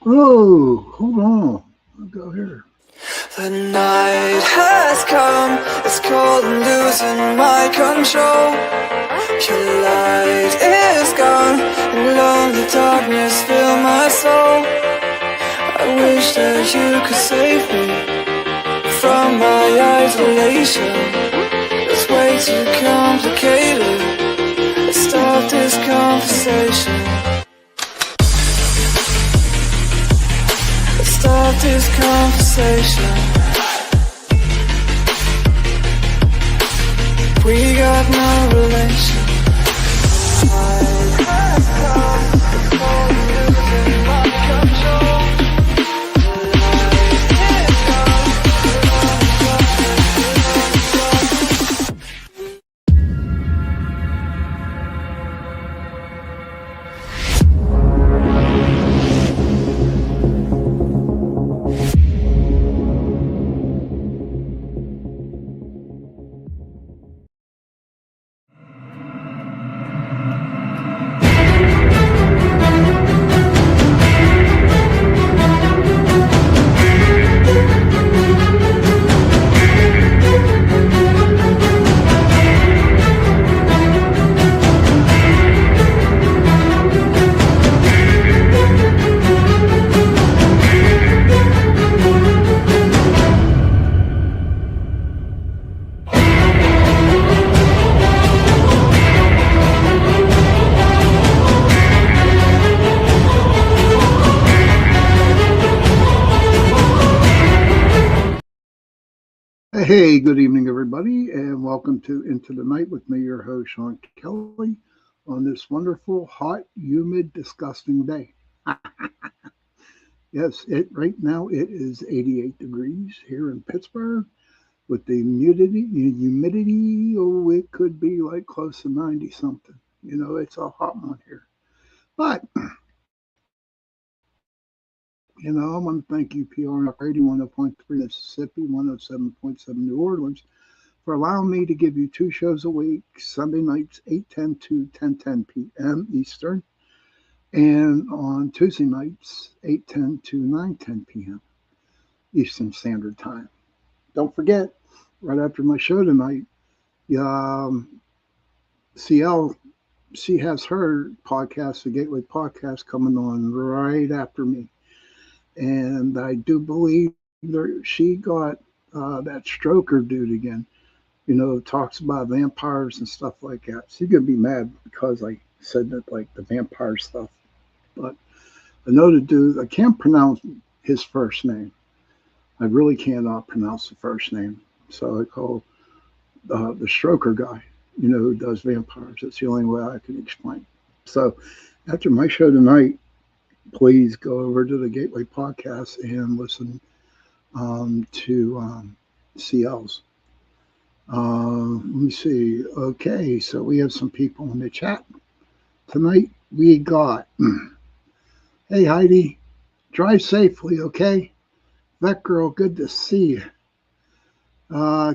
Oh, hold on. I'll go here. The night has come, it's cold and losing my control. Your light is gone, and lonely darkness fill my soul. I wish that you could save me from my isolation. It's way too complicated. Let's start this conversation. Let's start this conversation. We got no relation. Hey, good evening, everybody, and welcome to Into the Night with me, your host, Sean Kelly, on this wonderful, hot, humid, disgusting day. Yes, right now it is 88 degrees here in Pittsburgh with the humidity, oh, it could be like close to 90 something. You know, it's a hot one here. But, you know, I want to thank UPR Radio 100.3 Mississippi, 107.7 New Orleans, for allowing me to give you two shows a week, Sunday nights 8:10 to 10:10 p.m. Eastern, and on Tuesday nights 8:10 to 9:10 p.m. Eastern Standard Time. Don't forget, right after my show tonight, um, CL, she has her podcast, the Gateway Podcast, coming on right after me. And I do believe she got that Stroker dude again. You know, talks about vampires and stuff like that. She's gonna be mad because I said that, like the vampire stuff. But I know the dude. I can't pronounce his first name. I really cannot pronounce the first name. So I call the Stroker guy. You know, who does vampires. That's the only way I can explain. So after my show tonight, please go over to the Gateway Podcast and listen to CL's. Let me see. Okay, so we have some people in the chat tonight. We got, hey Heidi, drive safely, okay? Vet girl, good to see you.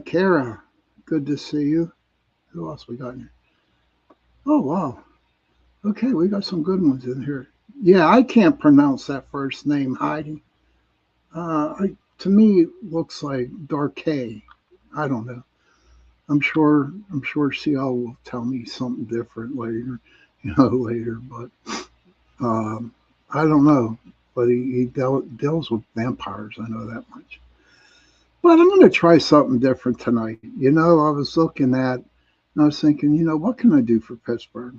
Kara, good to see you. Who else we got in here? Oh wow. Okay, we got some good ones in here. Yeah, I can't pronounce that first name, Heidi. To me, it looks like Darkay. I don't know. I'm sure CL will tell me something different later, later. But I don't know. But he deals with vampires. I know that much. But I'm going to try something different tonight. You know, I was looking at, and I was thinking, what can I do for Pittsburgh?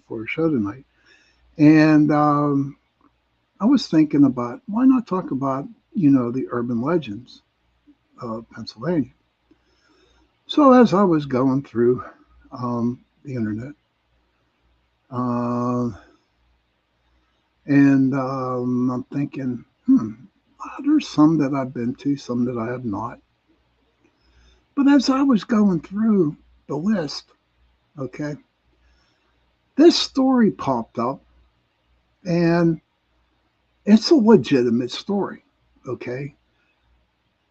For a show tonight. And I was thinking about why not talk about, the urban legends of Pennsylvania. So as I was going through the internet, uh, and I'm thinking, there's some that I've been to, some that I have not. But as I was going through the list, okay, this story popped up, and it's a legitimate story, okay?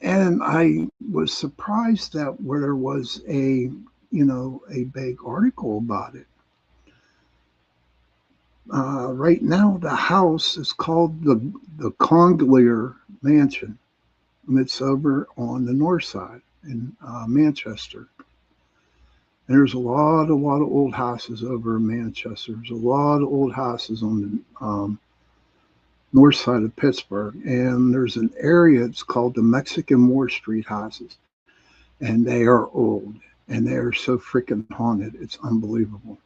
And I was surprised that where there was a big article about it. Right now, the house is called the Conglier Mansion, and it's over on the north side in Manchester. And there's a lot of old houses over in Manchester. There's a lot of old houses on the north side of Pittsburgh, and there's an area. It's called the Mexican War Street houses, and they are old, and they are so freaking haunted. It's unbelievable.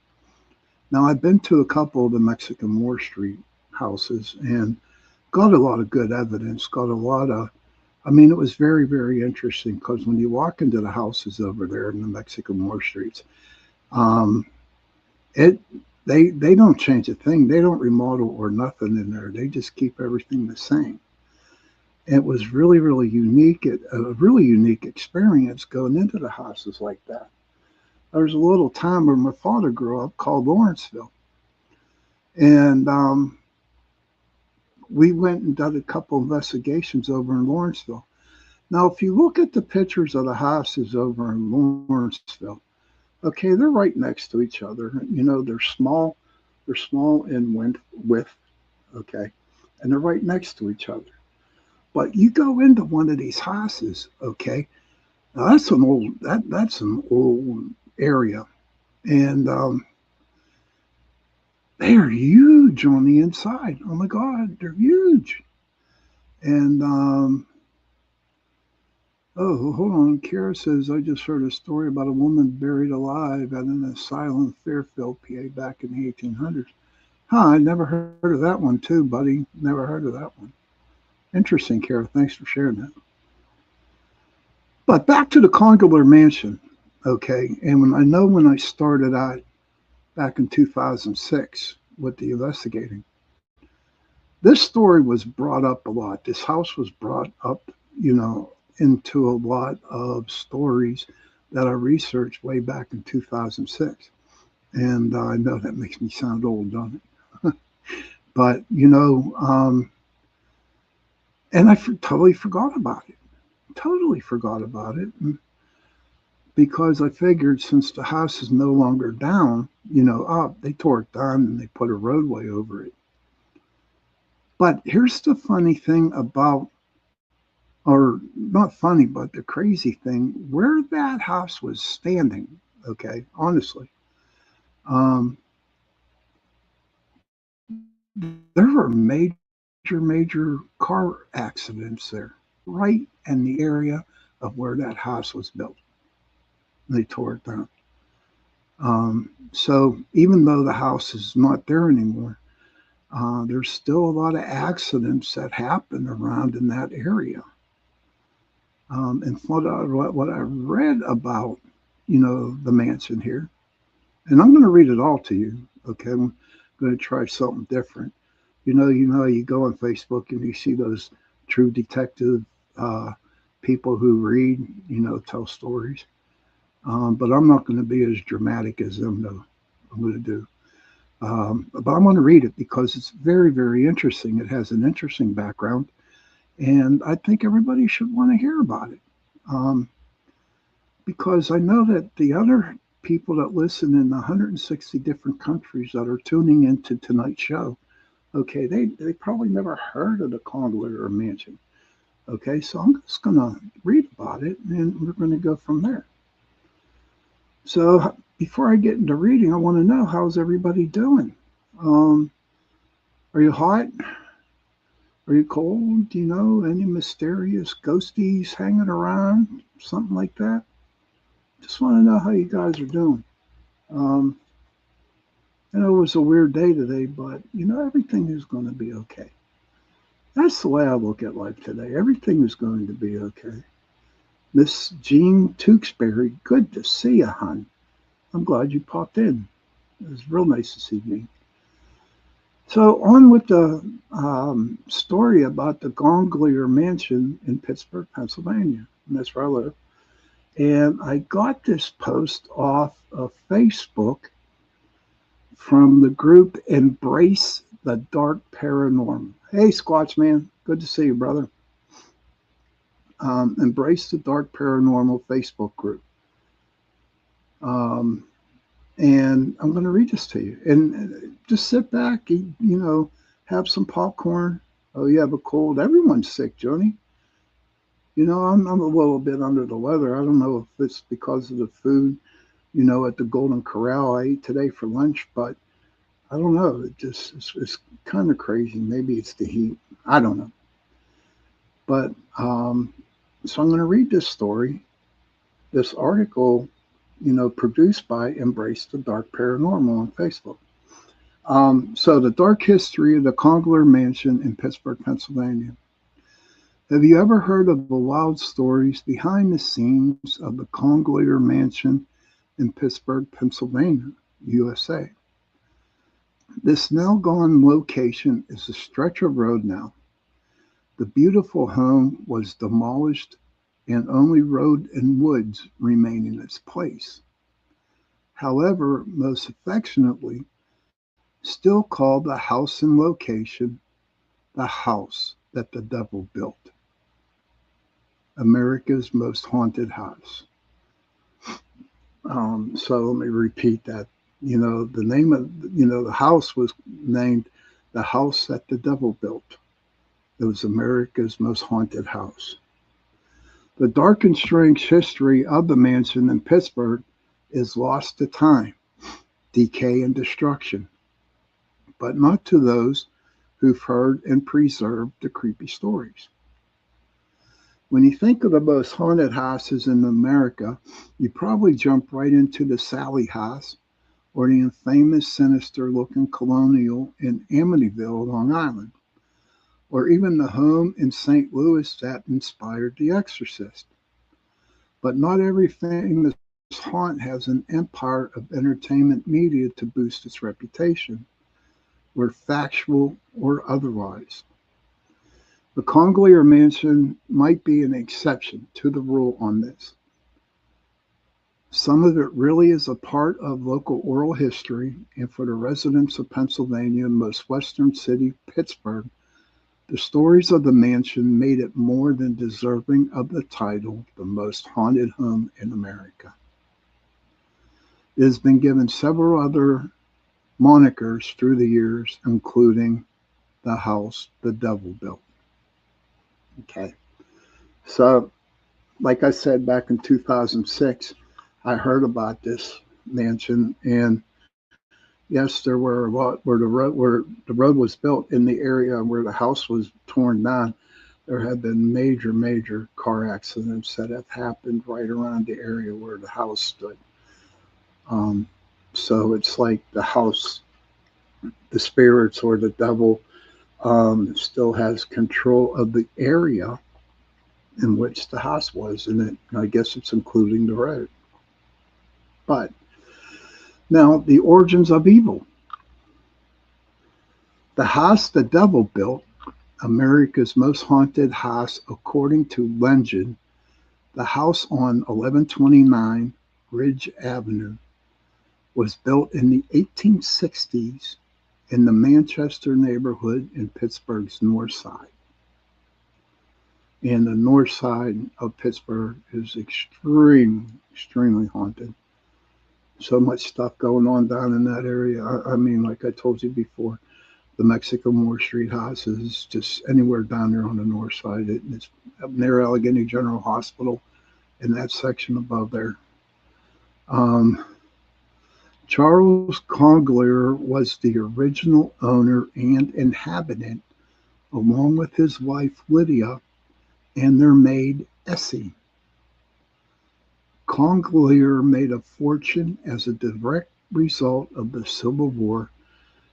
Now, I've been to a couple of the Mexican War Street houses and got a lot of good evidence, got a lot of, I mean, it was very, very interesting because when you walk into the houses over there in the Mexican War Streets, um, it they don't change a thing. They don't remodel or nothing in there. They just keep everything the same. It was really, really unique, a really unique experience going into the houses like that. There was a little town where my father grew up called Lawrenceville, and we went and did a couple investigations over in Lawrenceville. Now, if you look at the pictures of the houses over in Lawrenceville, okay, they're right next to each other. You know, they're small in width, okay, and they're right next to each other. But you go into one of these houses, okay, now that's an old area, and they are huge on the inside. Oh my God, they're huge. And oh, hold on. Kara says I just heard a story about a woman buried alive at an asylum in Fairfield, PA, back in the 1800s. Huh? I never heard of that one too, buddy. Never heard of that one. Interesting, Kara. Thanks for sharing that. But back to the Congular Mansion, okay. And when I started out back in 2006 with the investigating, this story was brought up a lot. This house was brought up, you know, into a lot of stories that I researched way back in 2006. And I know that makes me sound old, don't it? But, you know, and totally forgot about it. Totally forgot about it. Because I figured since the house is no longer down, you know, up, they tore it down and they put a roadway over it. But here's the funny thing about, or not funny, but the crazy thing, where that house was standing, okay, honestly, um, there were major car accidents there, right in the area of where that house was built. They tore it down. So even though the house is not there anymore, there's still a lot of accidents that happen around in that area. And what I read about, you know, the mansion here, and I'm going to read it all to you. Okay, I'm going to try something different. You go on Facebook and you see those true detective uh, people who read, you know, tell stories. But I'm not going to be as dramatic as them, though. I'm going to do. But I'm going to read it because it's very, very interesting. It has an interesting background, and I think everybody should want to hear about it. Um, because I know that the other people that listen in 160 different countries that are tuning into tonight's show, okay, they probably never heard of the Congular Mansion. Okay, so I'm just going to read about it and we're going to go from there. So before I get into reading, I want to know how's everybody doing? Um, are you hot? Are you cold? Do you know any mysterious ghosties hanging around? Something like that? Just want to know how you guys are doing. Um, I know it was a weird day today, but you know, everything is going to be okay. That's the way I look at life today. Everything is going to be okay. Miss Jean Tewksbury, good to see you, hon. I'm glad you popped in. It was real nice to see you. So on with the story about the Gonglier Mansion in Pittsburgh, Pennsylvania. And that's where I live. And I got this post off of Facebook from the group Embrace the Dark Paranormal. Hey, Squatch Man, good to see you, brother. Embrace the Dark Paranormal Facebook group. Um, And I'm going to read this to you. And just sit back, have some popcorn. Oh, you have a cold. Everyone's sick, Johnny. I'm a little bit under the weather. I don't know if it's because of the food, at the Golden Corral I ate today for lunch, but I don't know. It's kind of crazy. Maybe it's the heat. I don't know. But so I'm going to read this story, this article, produced by Embrace the Dark Paranormal on Facebook. So the dark history of the Congler Mansion in Pittsburgh, Pennsylvania. Have you ever heard of the wild stories behind the scenes of the Congler Mansion in Pittsburgh, Pennsylvania, USA? This now gone location is a stretch of road now. The beautiful home was demolished and only road and woods remain in its place. However, most affectionately, still called the house and location the house that the devil built. America's most haunted house. So let me repeat that. The name of, the house was named the house that the devil built. It was America's most haunted house. The dark and strange history of the mansion in Pittsburgh is lost to time, decay, and destruction, but not to those who've heard and preserved the creepy stories. When you think of the most haunted houses in America, you probably jump right into the Sallie House or the infamous sinister-looking colonial in Amityville, Long Island, or even the home in St. Louis that inspired The Exorcist. But not every famous haunt has an empire of entertainment media to boost its reputation, whether factual or otherwise. The Congler Mansion might be an exception to the rule on this. Some of it really is a part of local oral history, and for the residents of Pennsylvania and most western city, Pittsburgh, the stories of the mansion made it more than deserving of the title, the most haunted home in America. It has been given several other monikers through the years, including the house the devil built. Okay. So, like I said, back in 2006, I heard about this mansion, and yes, there were where the road was built in the area where the house was torn down. There have been major car accidents that have happened right around the area where the house stood. So it's like the house, the spirits or the devil still has control of the area in which the house was, and I guess it's including the road. But now the origins of evil. The house the devil built, America's most haunted house according to legend, the house on 1129 Ridge Avenue, was built in the 1860s in the Manchester neighborhood in Pittsburgh's north side. And the north side of Pittsburgh is extremely haunted. So much stuff going on down in that area. I mean, like I told you before, the Mexico Moore Street house is just anywhere down there on the north side. It's up near Allegheny General Hospital in that section above there. Charles Congler was the original owner and inhabitant, along with his wife Lydia and their maid Essie. Congler made a fortune as a direct result of the Civil War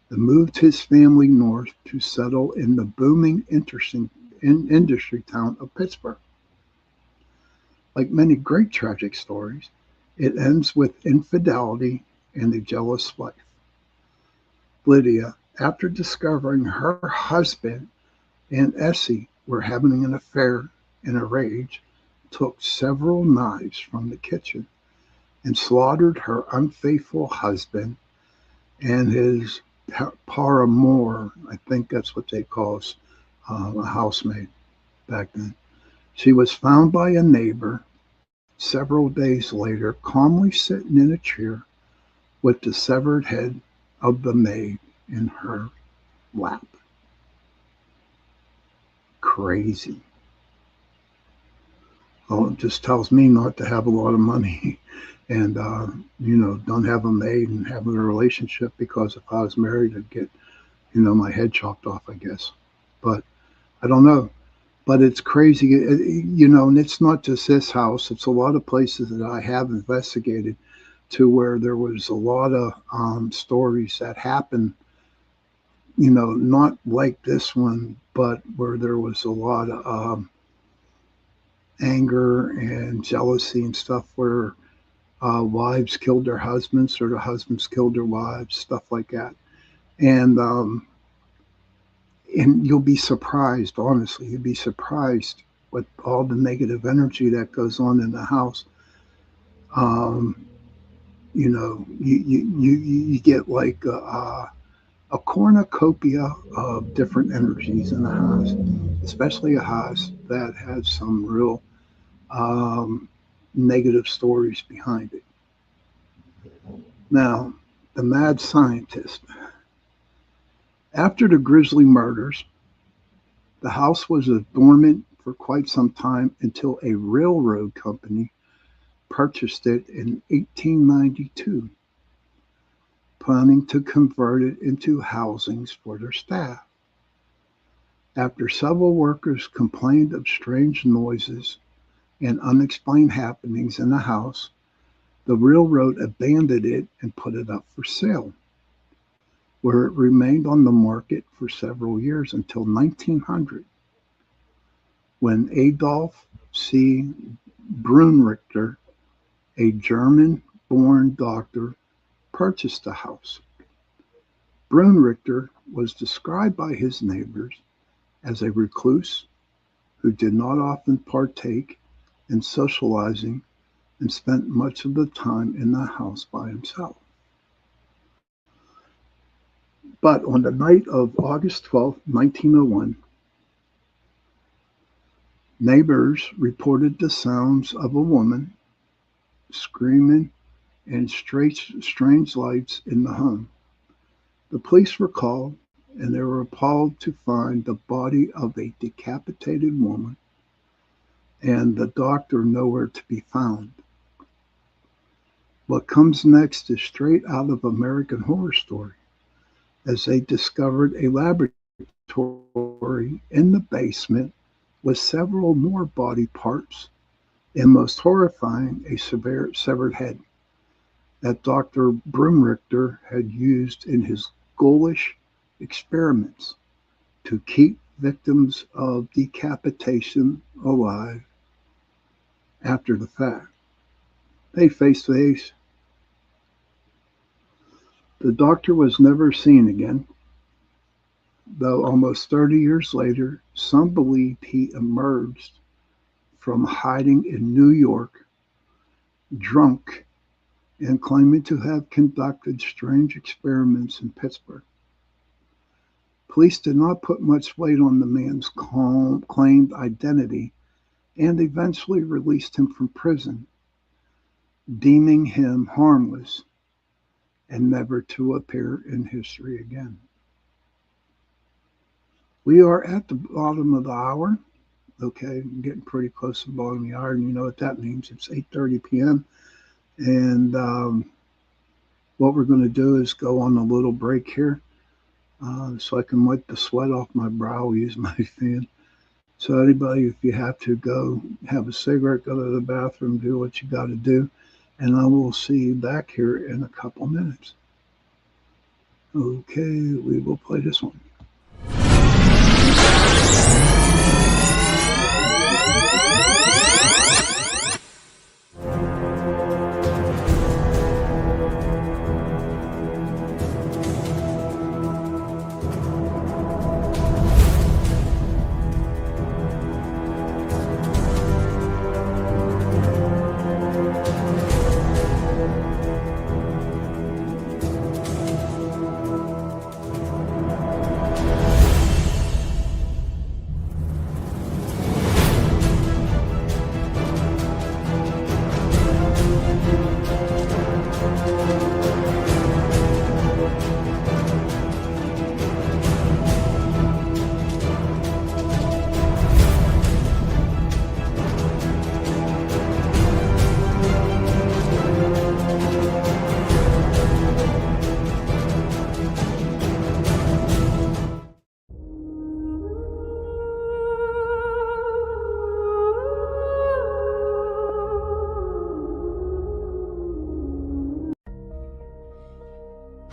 and moved his family north to settle in the booming industry town of Pittsburgh. Like many great tragic stories, it ends with infidelity and a jealous wife. Lydia, after discovering her husband and Essie were having an affair in a rage, took several knives from the kitchen and slaughtered her unfaithful husband and his paramour. I think that's what they call a housemaid back then. She was found by a neighbor several days later, calmly sitting in a chair with the severed head of the maid in her lap. Crazy. Well, it just tells me not to have a lot of money and, don't have a maid and have a relationship, because if I was married, I'd get, my head chopped off, I guess. But I don't know. But it's crazy, and it's not just this house. It's a lot of places that I have investigated to where there was a lot of stories that happened, not like this one, but where there was a lot of anger and jealousy and stuff, where wives killed their husbands or the husbands killed their wives, stuff like that. And you'll be surprised, honestly, you'll be surprised with all the negative energy that goes on in the house. You get like a cornucopia of different energies in the house, especially a house that has some real negative stories behind it. Now, the mad scientist. After the Grisly murders, the house was dormant for quite some time until a railroad company purchased it in 1892, planning to convert it into housings for their staff. After several workers complained of strange noises and unexplained happenings in the house, the railroad abandoned it and put it up for sale, where it remained on the market for several years until 1900, when Adolf C. Brunrichter, a German-born doctor, purchased the house. Brunrichter was described by his neighbors as a recluse who did not often partake in socializing and spent much of the time in the house by himself. But on the night of August 12, 1901, neighbors reported the sounds of a woman screaming and strange lights in the home. The police were called, and they were appalled to find the body of a decapitated woman and the doctor nowhere to be found. What comes next is straight out of American Horror Story, as they discovered a laboratory in the basement with several more body parts, and most horrifying, a severed head that Dr. Brunrichter had used in his ghoulish experiments to keep victims of decapitation alive after the fact. They face. The doctor was never seen again, though almost 30 years later, some believe he emerged from hiding in New York, drunk, and claiming to have conducted strange experiments in Pittsburgh. Police did not put much weight on the man's claimed identity and eventually released him from prison, deeming him harmless and never to appear in history again. We are at the bottom of the hour. Okay, I'm getting pretty close to the bottom of the hour, and you know what that means. It's 8:30 p.m. And what we're going to do is go on a little break here so I can wipe the sweat off my brow, use my fan. So anybody, if you have to go have a cigarette, go to the bathroom, do what you got to do. And I will see you back here in a couple minutes. Okay, we will play this one.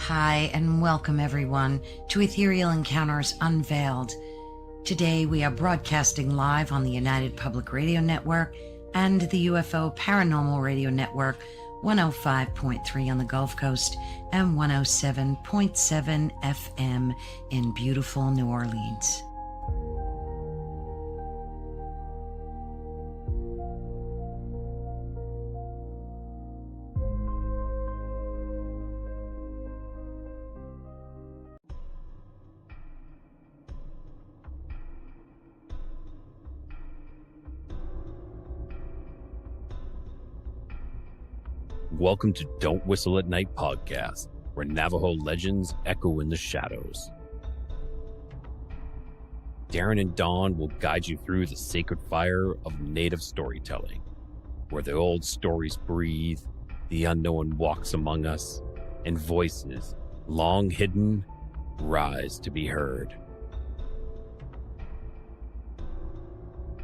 Hi, and welcome everyone to Ethereal Encounters Unveiled. Today we are broadcasting live on the United Public Radio Network and the UFO Paranormal Radio Network, 105.3 on the Gulf Coast and 107.7 FM in beautiful New Orleans. Welcome to Don't Whistle at Night podcast, where Navajo legends echo in the shadows. Darren and Dawn will guide you through the sacred fire of native storytelling, where the old stories breathe, the unknown walks among us, and voices, long hidden, rise to be heard.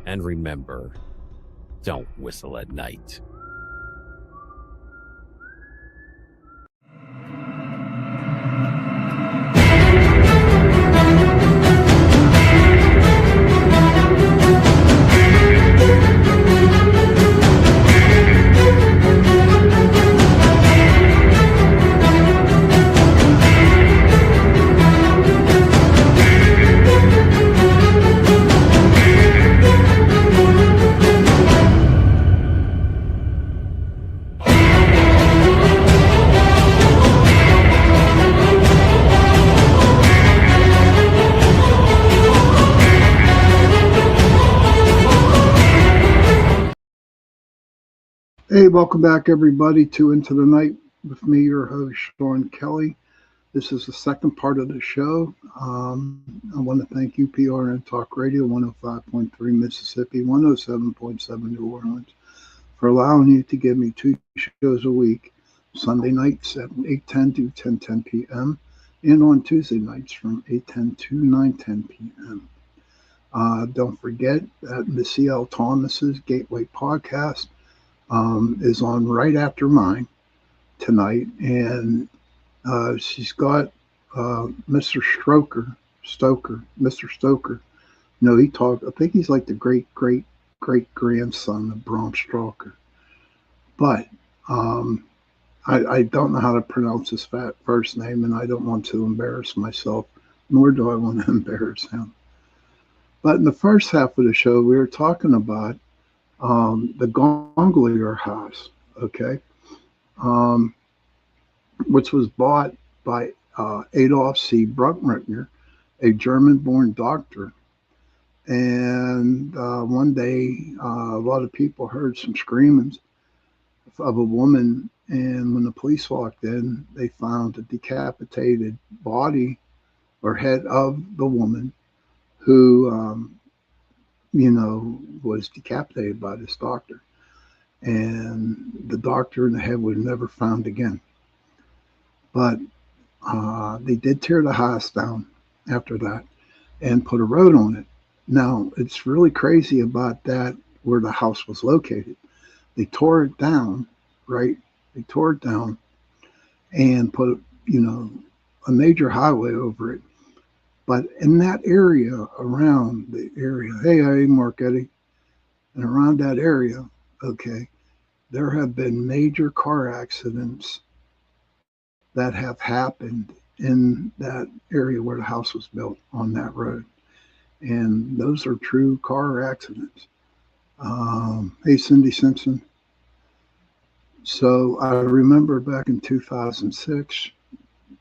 And remember, don't whistle at night. Hey, welcome back everybody to Into the Night with me, your host, Sean Kelly. This is the second part of the show. I want to thank UPRN Talk Radio, 105.3 Mississippi, 107.7 New Orleans, for allowing you to give me 2 shows a week, Sunday nights at 8:10 to 10:10 p.m., and on Tuesday nights from 8:10 to 9:10 p.m. Don't forget that Missy L. Thomas's Gateway Podcast is on right after mine tonight, and she's got Mr. Stoker. You know, I think he's like the great grandson of Bram Stoker, but I don't know how to pronounce his first name, and I don't want to embarrass myself, nor do I want to embarrass him. But in the first half of the show, we were talking about the Gonglier House, okay, which was bought by Adolf C. Bruckner, a German-born doctor. And one day, a lot of people heard some screamings of a woman, and when the police walked in, they found a decapitated body or head of the woman who was decapitated by this doctor. And the doctor and the head was never found again. But they did tear the house down after that and put a road on it. Now, it's really crazy about that, where the house was located. They tore it down, right? They tore it down and put, a major highway over it. But in that area, around the area, hey, Mark Eddie, and around that area, okay, there have been major car accidents that have happened in that area where the house was built on that road. And those are true car accidents. Hey, Cindy Simpson. So I remember back in 2006,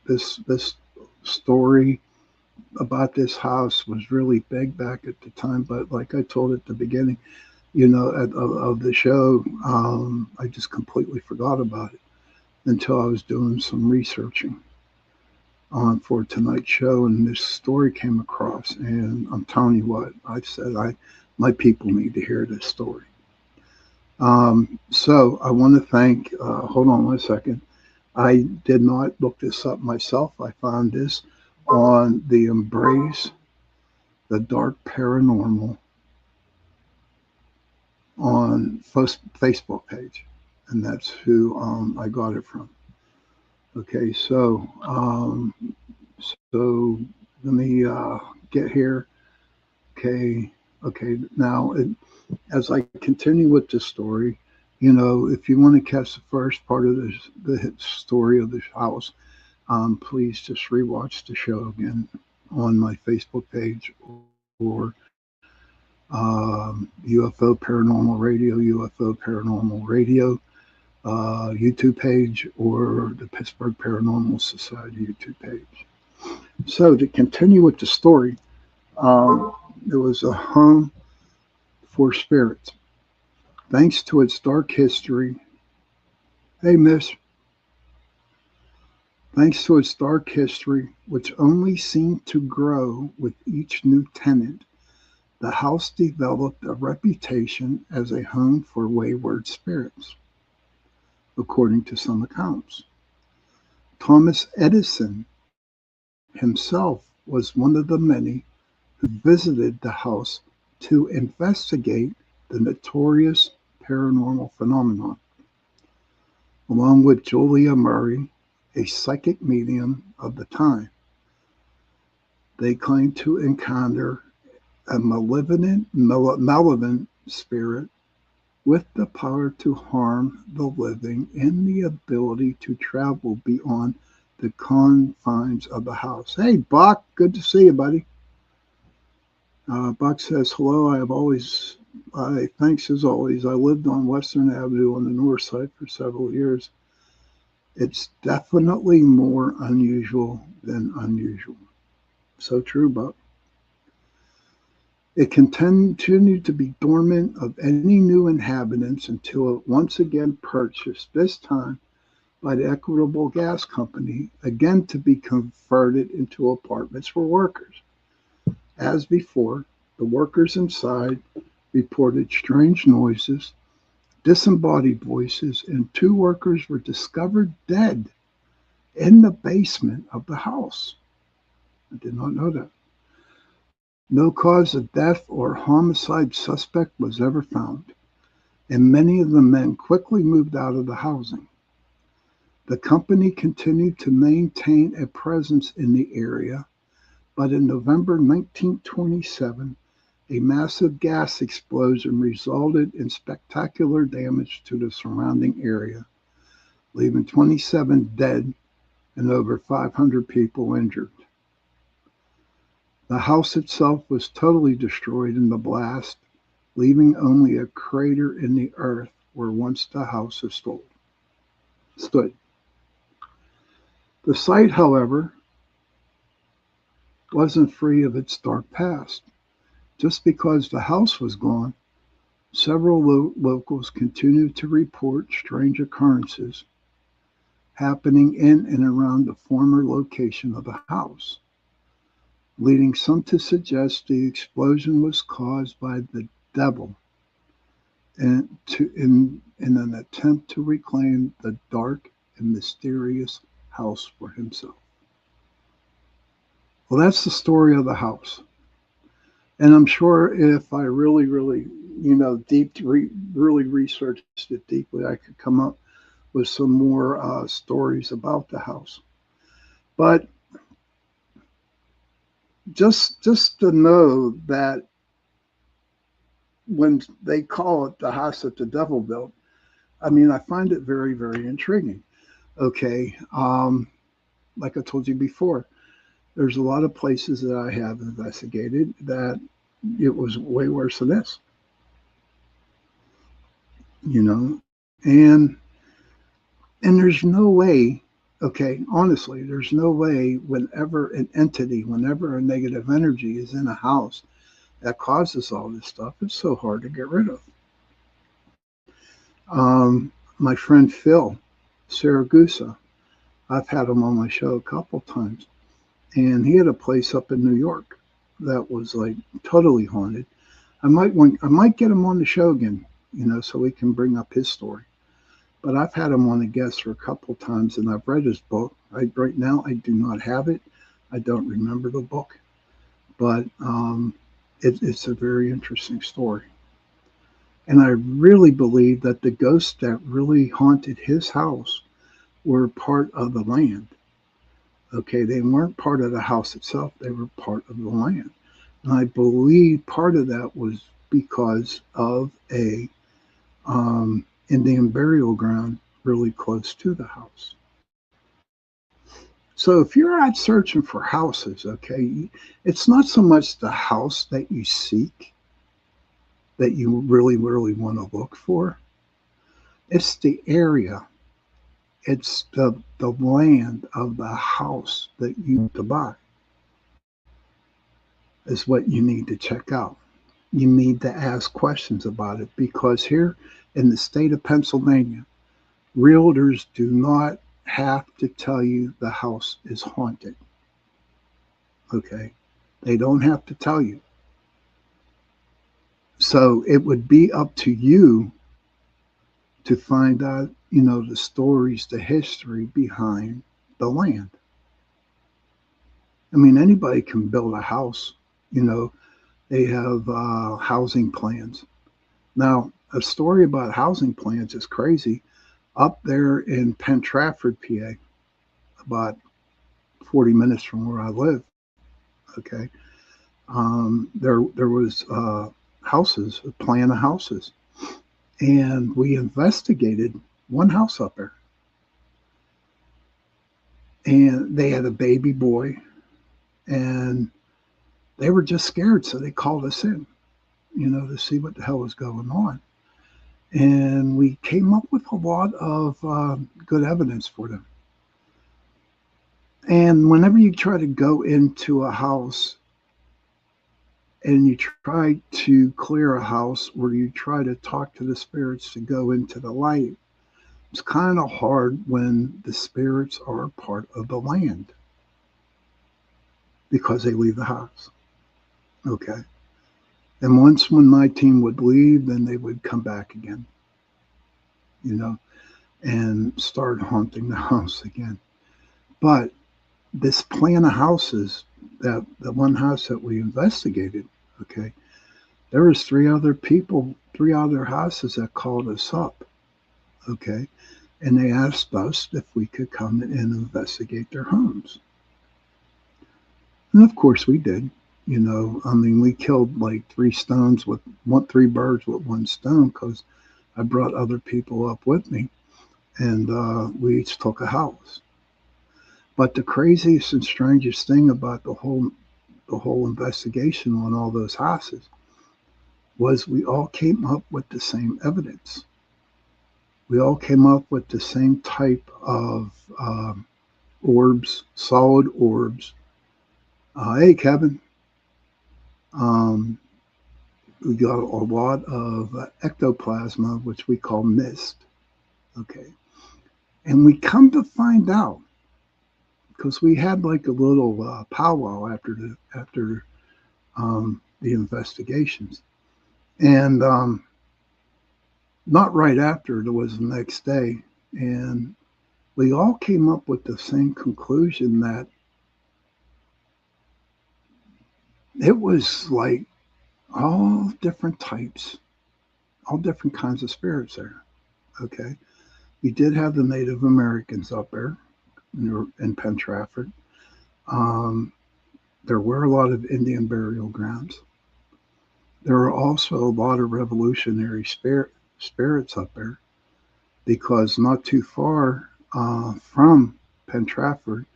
this story about this house was really big back at the time, but like I told at the beginning, of the show, I just completely forgot about it until I was doing some researching for tonight's show, and this story came across, and I'm telling you what, I said, my people need to hear this story. So I want to thank, hold on 1 second. I did not look this up myself. I found this on the Embrace the Dark Paranormal on Facebook page, and that's who I got it from. Okay, so let me get here. Okay, okay. Now, as I continue with the story, if you want to catch the first part of the story of this house, please just rewatch the show again on my Facebook page or UFO Paranormal Radio YouTube page or the Pittsburgh Paranormal Society YouTube page. So to continue with the story, there was a home for spirits. Thanks to its dark history, hey miss, thanks to its dark history, which only seemed to grow with each new tenant, the house developed a reputation as a home for wayward spirits, according to some accounts. Thomas Edison himself was one of the many who visited the house to investigate the notorious paranormal phenomenon. Along with Julia Murray, a psychic medium of the time, they claimed to encounter a malevolent spirit with the power to harm the living and the ability to travel beyond the confines of the house. Hey, Buck, good to see you, buddy. Buck says, hello, thanks as always. I lived on Western Avenue on the north side for several years. It's definitely more unusual than unusual. So true, Buck. It continued to be dormant of any new inhabitants until it once again purchased, this time by the Equitable Gas Company, again to be converted into apartments for workers. As before, the workers inside reported strange noises, disembodied voices, and 2 workers were discovered dead in the basement of the house. I did not know that. No cause of death or homicide suspect was ever found, and many of the men quickly moved out of the housing. The company continued to maintain a presence in the area, but in November 1927, a massive gas explosion resulted in spectacular damage to the surrounding area, leaving 27 dead and over 500 people injured. The house itself was totally destroyed in the blast, leaving only a crater in the earth where once the house stood. The site, however, wasn't free of its dark past. Just because the house was gone, several locals continued to report strange occurrences happening in and around the former location of the house, leading some to suggest the explosion was caused by the devil in an attempt to reclaim the dark and mysterious house for himself. Well, that's the story of the house. And I'm sure if I really really researched it deeply, I could come up with some more stories about the house. But just to know that when they call it the house that the devil built, I mean, I find it very, very intriguing. Okay, like I told you before, there's a lot of places that I have investigated that it was way worse than this, and there's no way. Okay, honestly, there's no way whenever a negative energy is in a house that causes all this stuff, it's so hard to get rid of. My friend Phil Saragusa, I've had him on my show a couple times, and he had a place up in New York that was like totally haunted. I might get him on the show again, so we can bring up his story. But I've had him on a guest for a couple of times, and I've read his book. Right now, I do not have it. I don't remember the book, but it's a very interesting story. And I really believe that the ghost that really haunted his house were part of the land. Okay, they weren't part of the house itself, they were part of the land. And I believe part of that was because of a Indian burial ground really close to the house. So if you're out searching for houses, okay, it's not so much the house that you seek that you really, really want to look for. It's the area. It's the land of the house that you want to buy is what you need to check out. You need to ask questions about it because here in the state of Pennsylvania, realtors do not have to tell you the house is haunted. Okay? They don't have to tell you. So it would be up to you to find out, the stories, the history behind the land. I mean, anybody can build a house. They have housing plans. Now, a story about housing plans is crazy. Up there in Penn Trafford, PA, about 40 minutes from where I live, okay, there was houses, a plan of houses. And we investigated one house up there. And they had a baby boy, and they were just scared, so they called us in, to see what the hell was going on. And we came up with a lot of good evidence for them. And whenever you try to go into a house and you try to clear a house or you try to talk to the spirits to go into the light, it's kind of hard when the spirits are part of the land because they leave the house. Okay. And once when my team would leave, then they would come back again, and start haunting the house again. But this plan of houses, that the one house that we investigated, okay, there was three other houses that called us up, okay, and they asked us if we could come in and investigate their homes. And of course we did. We killed like three birds with one stone because I brought other people up with me, and we each took a house. But the craziest and strangest thing about the whole investigation on all those houses was we all came up with the same evidence. We all came up with the same type of orbs, solid orbs. Hey, Kevin. We got a lot of ectoplasma, which we call mist. Okay. And we come to find out, because we had like a little powwow after the investigations. And not right after, it was the next day. And we all came up with the same conclusion that it was like all different types, all different kinds of spirits there. Okay. We did have the Native Americans up there in Penn Trafford. There were a lot of Indian burial grounds. There were also a lot of revolutionary spirits up there, because not too far from Penn Trafford,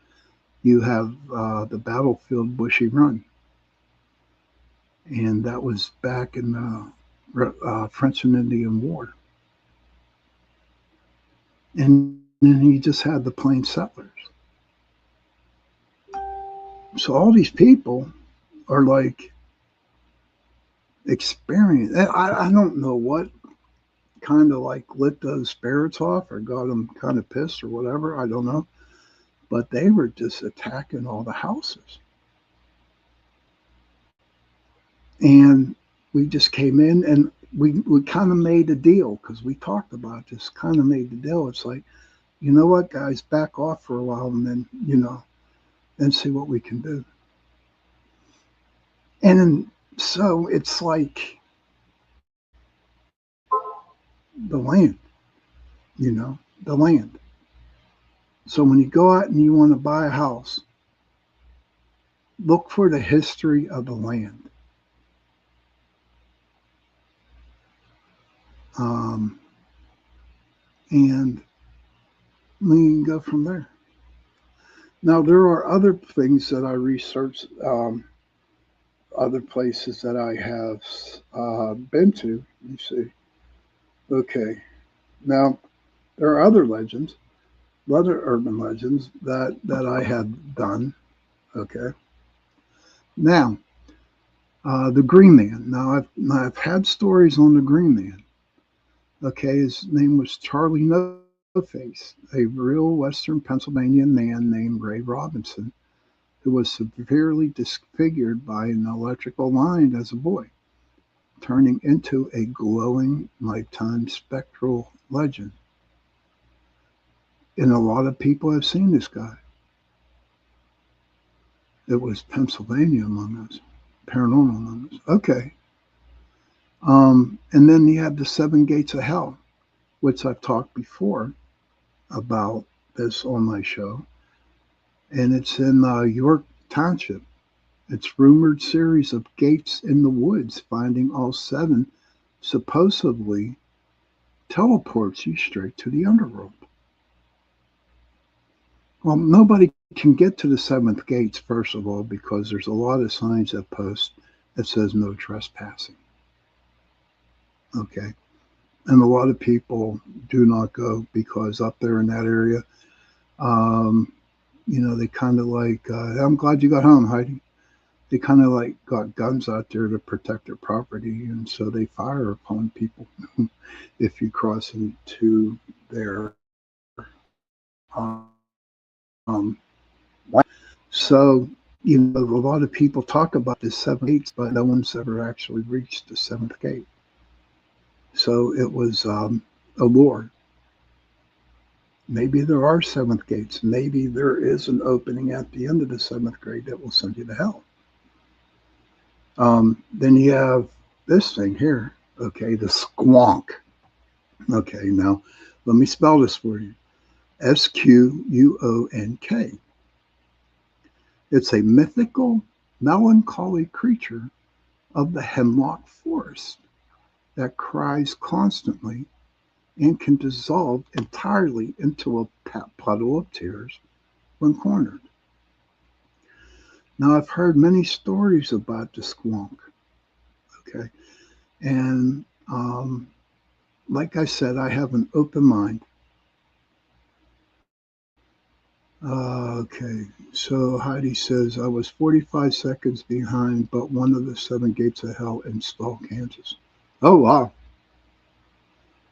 you have the battlefield Bushy Run. And that was back in the French and Indian War. And then you just had the plain settlers. So all these people are like experienced. I don't know what kind of like lit those spirits off or got them kind of pissed or whatever. I don't know. But they were just attacking all the houses. And we just came in and we kind of made a deal, because we talked about this, kind of made the deal. It's like, you know what, guys, back off for a while and then, then see what we can do. And so it's like the land, the land. So when you go out and you want to buy a house, look for the history of the land. Um, and we can go from there. Now, there are other things that I researched, other places that I have been to. Let me see. Okay. Now, there are other legends, other urban legends that I had done. Okay. Now, the Green Man. Now I've had stories on the Green Man. Okay, his name was Charlie No Face, a real Western Pennsylvania man named Ray Robinson, who was severely disfigured by an electrical line as a boy, turning into a glowing nighttime spectral legend. And a lot of people have seen this guy. It was Pennsylvania among us, paranormal among us. Okay. And then you have the Seven Gates of Hell, which I've talked before about this on my show. And it's in York Township. It's rumored series of gates in the woods, finding all seven supposedly teleports you straight to the underworld. Well, nobody can get to the seventh gates, first of all, because there's a lot of signs that post that says no trespassing. Okay. And a lot of people do not go because up there in that area, they kind of like, I'm glad you got home, Heidi. They kind of like got guns out there to protect their property, and so they fire upon people if you cross into their um, land. So, a lot of people talk about the seven gates, but no one's ever actually reached the seventh gate. So it was a lure. Maybe there are seventh gates. Maybe there is an opening at the end of the seventh grade that will send you to hell. Then you have this thing here, okay, the squonk. Okay, now let me spell this for you. Squonk. It's a mythical, melancholy creature of the hemlock forest that cries constantly and can dissolve entirely into a puddle of tears when cornered. Now, I've heard many stories about the squonk, okay? And like I said, I have an open mind. Okay, so Heidi says, I was 45 seconds behind, but one of the seven gates of hell in Stall, Kansas. Oh, wow.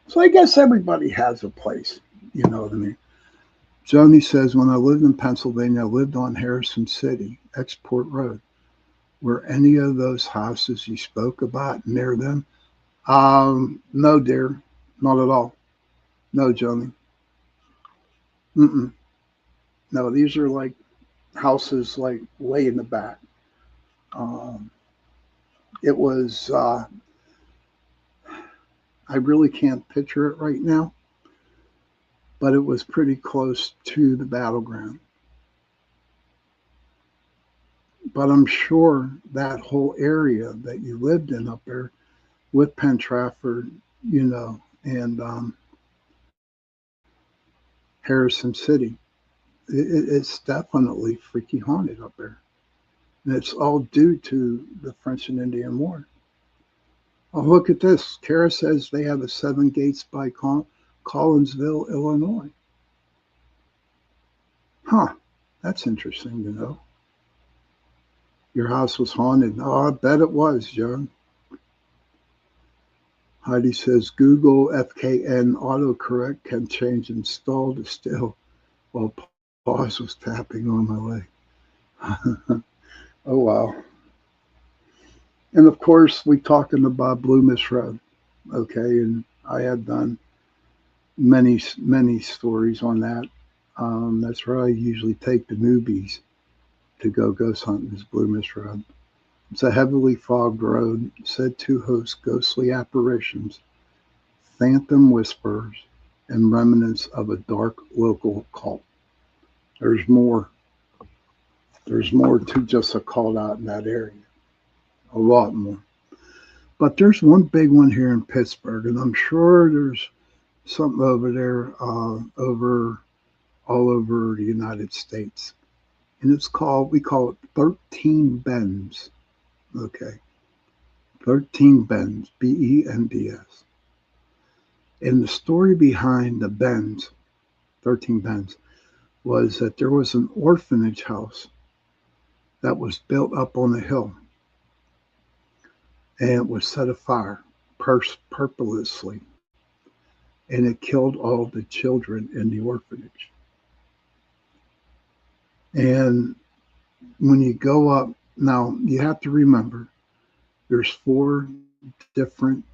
So I guess everybody has a place, you know what I mean? Joni says, when I lived in Pennsylvania, I lived on Harrison City, Export Road. Were any of those houses you spoke about near them? No, dear, not at all. No, Joni. Mm-mm. No, these are like houses like way in the back. Um, it was, I really can't picture it right now, but it was pretty close to the battleground. But I'm sure that whole area that you lived in up there with Penn Trafford, and Harrison City, it's definitely freaky haunted up there. And it's all due to the French and Indian War. Oh, look at this. Kara says they have the Seven Gates by Collinsville, Illinois. Huh. That's interesting to know. Your house was haunted. Oh, I bet it was, Joe. Heidi says Google FKN autocorrect can change install to still while pause was tapping on my leg. Oh, wow. And of course, we talking about Blue Miss Road. Okay. And I had done many, many stories on that. That's where I usually take the newbies to go ghost hunting is Blue Miss Road. It's a heavily fogged road said to host ghostly apparitions, phantom whispers, and remnants of a dark local cult. There's more. There's more to just a call out in that area. A lot more. But there's one big one here in Pittsburgh, and I'm sure there's something over there, over all over the United States. And we call it 13 Bends. Okay. 13 Bends, Bends. And the story behind the Bends, 13 Bends, was that there was an orphanage house that was built up on a hill. And it was set afire purposely. And it killed all the children in the orphanage. And when you go up, now you have to remember there's 4 different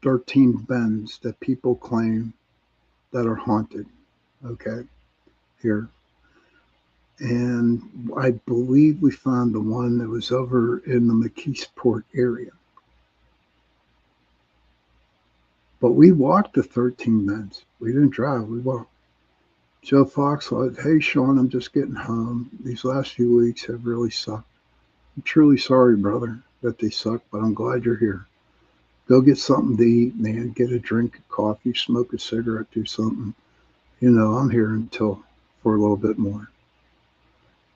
13 bends that people claim that are haunted. Okay, here. And I believe we found the one that was over in the McKeesport area. But we walked the 13 bends. We didn't drive, we walked. Joe Fox said, "Hey, Sean, I'm just getting home. These last few weeks have really sucked. I'm truly sorry, brother, that they suck, but I'm glad you're here. Go get something to eat, man. Get a drink of coffee, smoke a cigarette, do something. You know, I'm here until for a little bit more."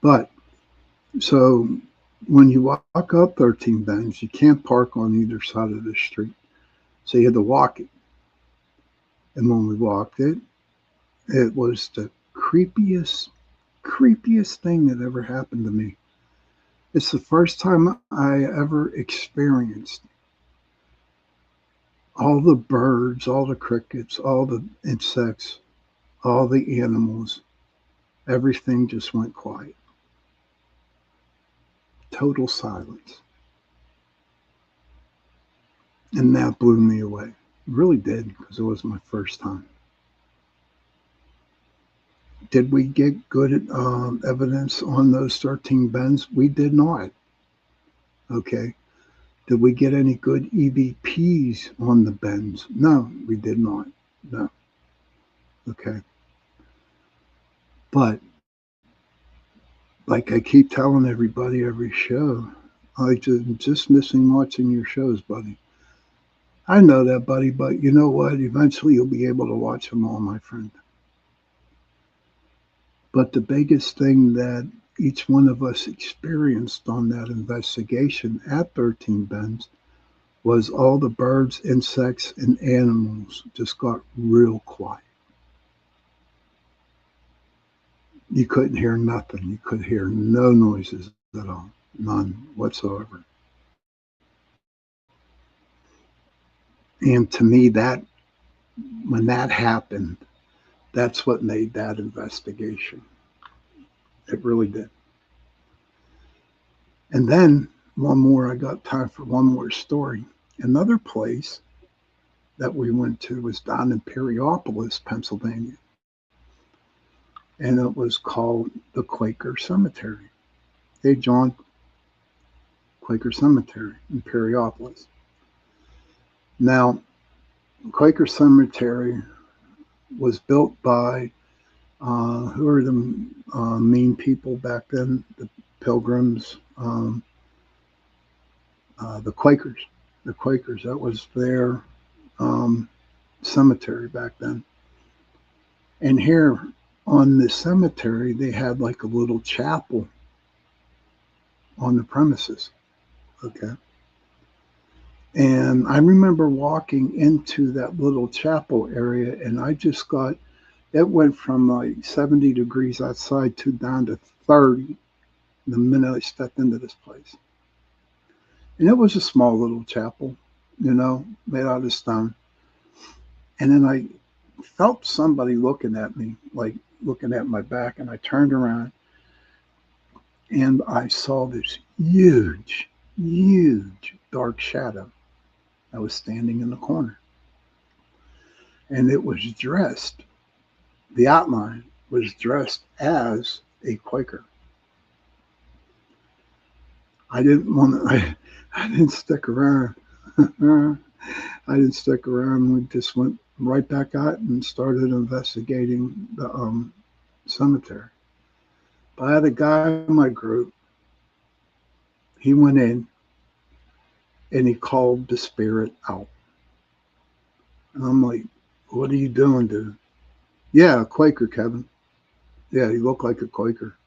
But so when you walk up 13 bends, you can't park on either side of the street. So you had to walk it. And when we walked it, it was the creepiest thing that ever happened to me. It's the first time I ever experienced all the birds, all the crickets, all the insects, all the animals, everything just went quiet. Total silence. And that blew me away. It really did, because it was my first time. Did we get good evidence on those 13 bends? We did not. Okay. Did we get any good EVPs on the bends? No, we did not. No. Okay. But like I keep telling everybody every show, I just missing watching your shows, buddy. I know that, buddy, but you know what? Eventually you'll be able to watch them all, my friend. But the biggest thing that each one of us experienced on that investigation at 13 Bends was all the birds, insects, and animals just got real quiet. You couldn't hear nothing. You could hear no noises at all, none whatsoever. And to me, that when that happened, that's what made that investigation. It really did. And then I got time for one more story. Another place that we went to was down in Perryopolis, Pennsylvania. And it was called the Quaker Cemetery. Hey, John, Quaker Cemetery in Perryopolis. Now, Quaker Cemetery was built by, who are the main people back then? The Pilgrims, the Quakers. The Quakers, that was their cemetery back then. And here on the cemetery, they had like a little chapel on the premises. Okay. And I remember walking into that little chapel area, and I just got, it went from like 70 degrees outside to down to 30 the minute I stepped into this place. And it was a small little chapel, you know, made out of stone. And then I felt somebody looking at me, like looking at my back, and I turned around and I saw this huge dark shadow that was standing in the corner. And it was dressed, the outline was dressed as a Quaker. I didn't stick around. I didn't stick around. We just went right back out and started investigating the cemetery. But I had a guy in my group. He went in and he called the spirit out. And I'm like, what are you doing, dude? Yeah, a Quaker, Kevin. Yeah, he looked like a Quaker.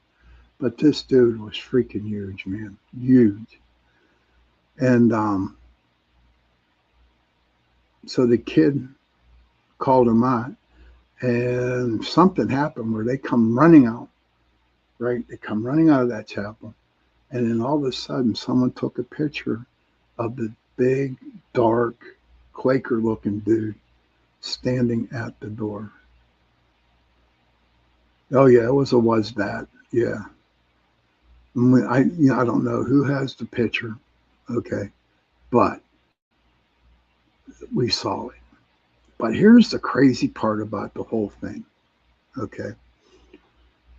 But this dude was freaking huge, man. Huge. And so the kid called him out, and something happened where they come running out, right? They come running out of that chapel. And then all of a sudden, someone took a picture of the big, dark, Quaker looking dude standing at the door. Oh, yeah, it was that. Yeah. I don't know who has the picture, okay, but we saw it. But here's the crazy part about the whole thing, okay.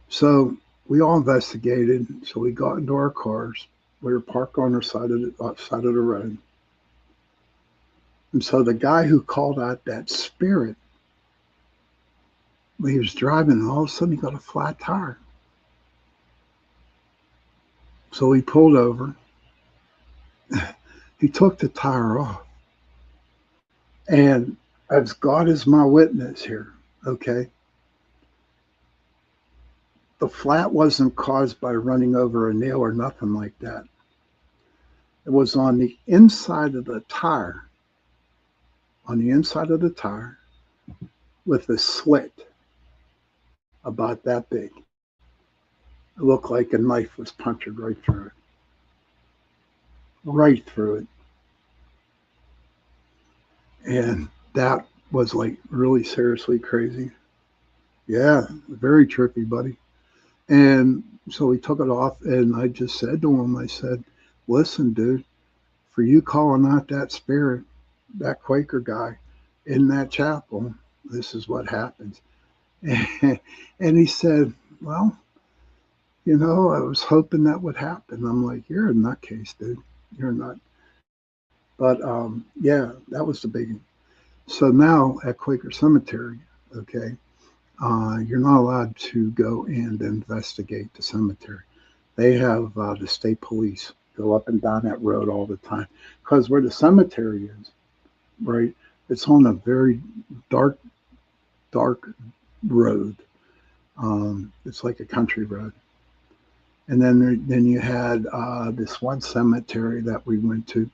So we all investigated. So we got into our cars. We were parked on our side of the road. And so the guy who called out that spirit, he was driving, and all of a sudden he got a flat tire. So he pulled over. He took the tire off. And as God is my witness here, okay, the flat wasn't caused by running over a nail or nothing like that. It was on the inside of the tire, with a slit about that big. It looked like a knife was punctured right through it. Right through it. And that was like really seriously crazy. Yeah, very trippy, buddy. And so we took it off, and I just said to him, I said, listen, dude, for you calling out that spirit, that Quaker guy in that chapel, this is what happens. And he said, well, I was hoping that would happen. I'm like, you're a nutcase, dude. You're a nut. But yeah, that was the biggie. So now at Quaker Cemetery, okay, you're not allowed to go and investigate the cemetery. They have the state police go up and down that road all the time because where the cemetery is, right, it's on a very dark, dark road. It's like a country road. And then you had this one cemetery that we went to.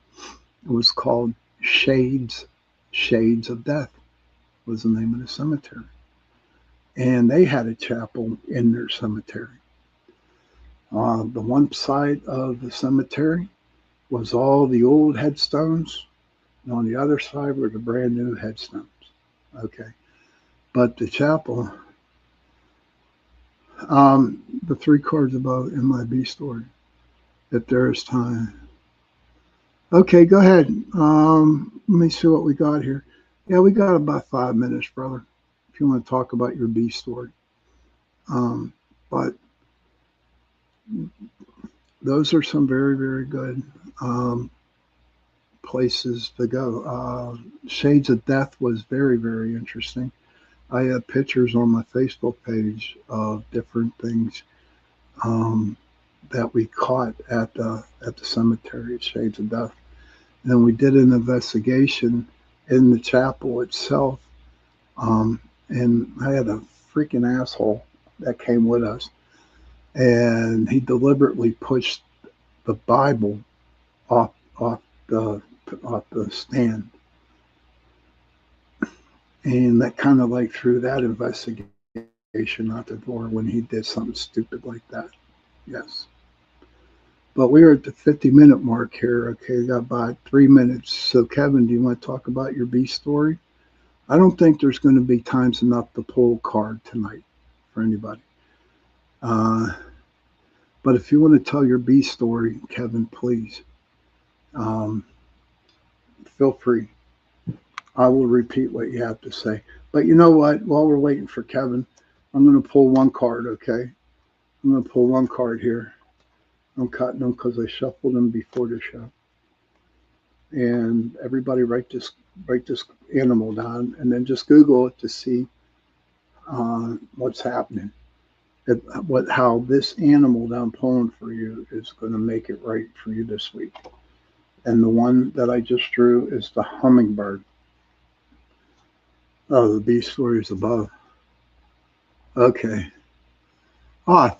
It was called Shades of Death was the name of the cemetery. And they had a chapel in their cemetery. The one side of the cemetery was all the old headstones, and on the other side were the brand new headstones. Okay. But the chapel, the 3 cards about MIB story, if there is time. Okay, go ahead. Let me see what we got here. Yeah, we got about 5 minutes, brother, if you want to talk about your B story. But those are some very, very good places to go. Shades of Death was very, very interesting. I have pictures on my Facebook page of different things that we caught at the cemetery at Shades of Death. And we did an investigation in the chapel itself. And I had a freaking asshole that came with us. And he deliberately pushed the Bible off the stand. And that kind of like threw that investigation out the door when he did something stupid like that. Yes. But we're at the 50-minute mark here. Okay, we got about 3 minutes. So, Kevin, do you want to talk about your B story? I don't think there's going to be times enough to pull a card tonight for anybody. But if you want to tell your B story, Kevin, please, feel free. I will repeat what you have to say. But you know what? While we're waiting for Kevin, I'm going to pull one card, okay? I'm going to pull one card here. I'm cutting them because I shuffled them before the show. And everybody write this animal down and then just Google it to see what's happening. how this animal that I'm pulling for you is going to make it right for you this week. And the one that I just drew is the hummingbird. Oh, the beast story is above. Okay.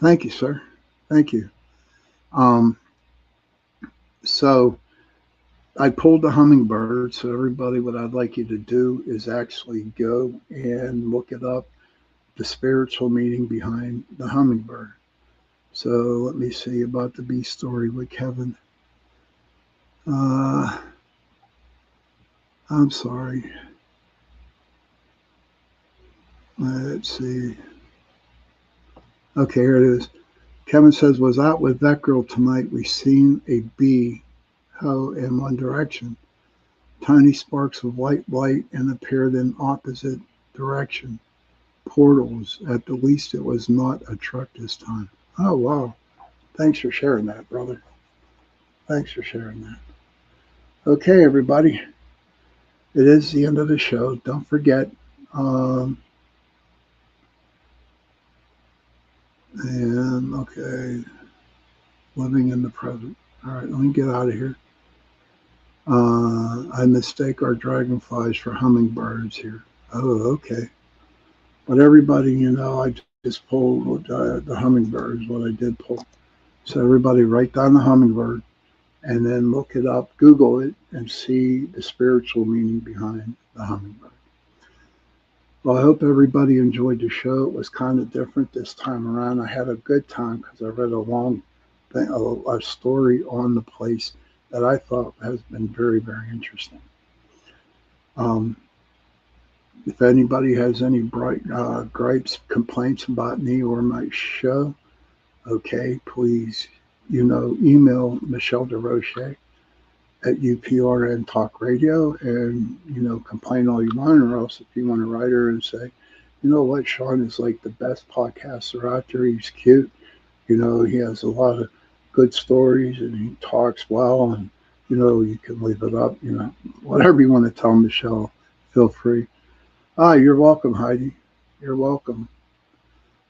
Thank you, sir. Thank you. So I pulled the hummingbird. So everybody, what I'd like you to do is actually go and look it up, the spiritual meaning behind the hummingbird. So let me see about the beast story with Kevin. I'm sorry. Let's see. Okay, here it is. Kevin says, was out with that girl tonight. We seen a bee go in one direction. Tiny sparks of white light and appeared in opposite direction. Portals. At the least, it was not a truck this time. Oh, wow. Thanks for sharing that, brother. Thanks for sharing that. Okay, everybody. It is the end of the show. Don't forget. And okay, living in the present. All right, let me get out of here. I mistake our dragonflies for hummingbirds here. Oh, okay. But everybody, I just pulled the hummingbirds, what I did pull. So everybody write down the hummingbird and then look it up, Google it, and see the spiritual meaning behind the hummingbird. Well, I hope everybody enjoyed the show. It was kind of different this time around. I had a good time because I read a long thing, a story on the place that I thought has been very, very interesting. If anybody has any gripes, complaints about me or my show, okay, please, email Michelle DeRoche at UPRN Talk Radio and, complain all you want, or else if you want to write her and say, you know what, Sean is like the best podcaster out there. He's cute. He has a lot of good stories and he talks well, and, you can leave it up, whatever you want to tell Michelle, feel free. You're welcome, Heidi. You're welcome.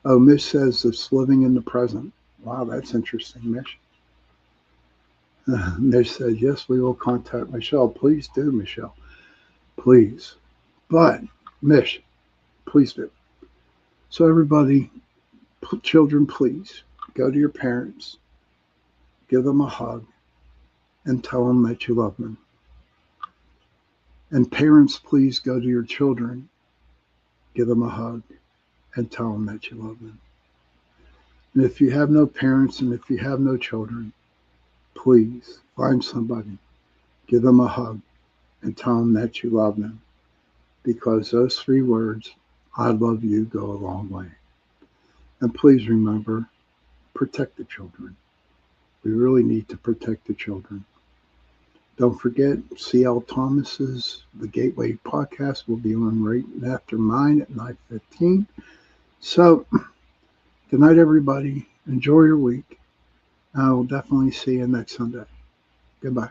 Oh, Mish says it's living in the present. Wow, that's interesting, Mish. Mish said, yes, we will contact Michelle. Please do, Michelle. Please. But, Mish, please do. So everybody, children, please, go to your parents, give them a hug, and tell them that you love them. And parents, please go to your children, give them a hug, and tell them that you love them. And if you have no parents and if you have no children, please find somebody, give them a hug, and tell them that you love them. Because those 3 words, I love you, go a long way. And please remember, protect the children. We really need to protect the children. Don't forget, C.L. Thomas's The Gateway podcast will be on right after mine at 9:15. So, good night, everybody. Enjoy your week. I will definitely see you next Sunday. Goodbye.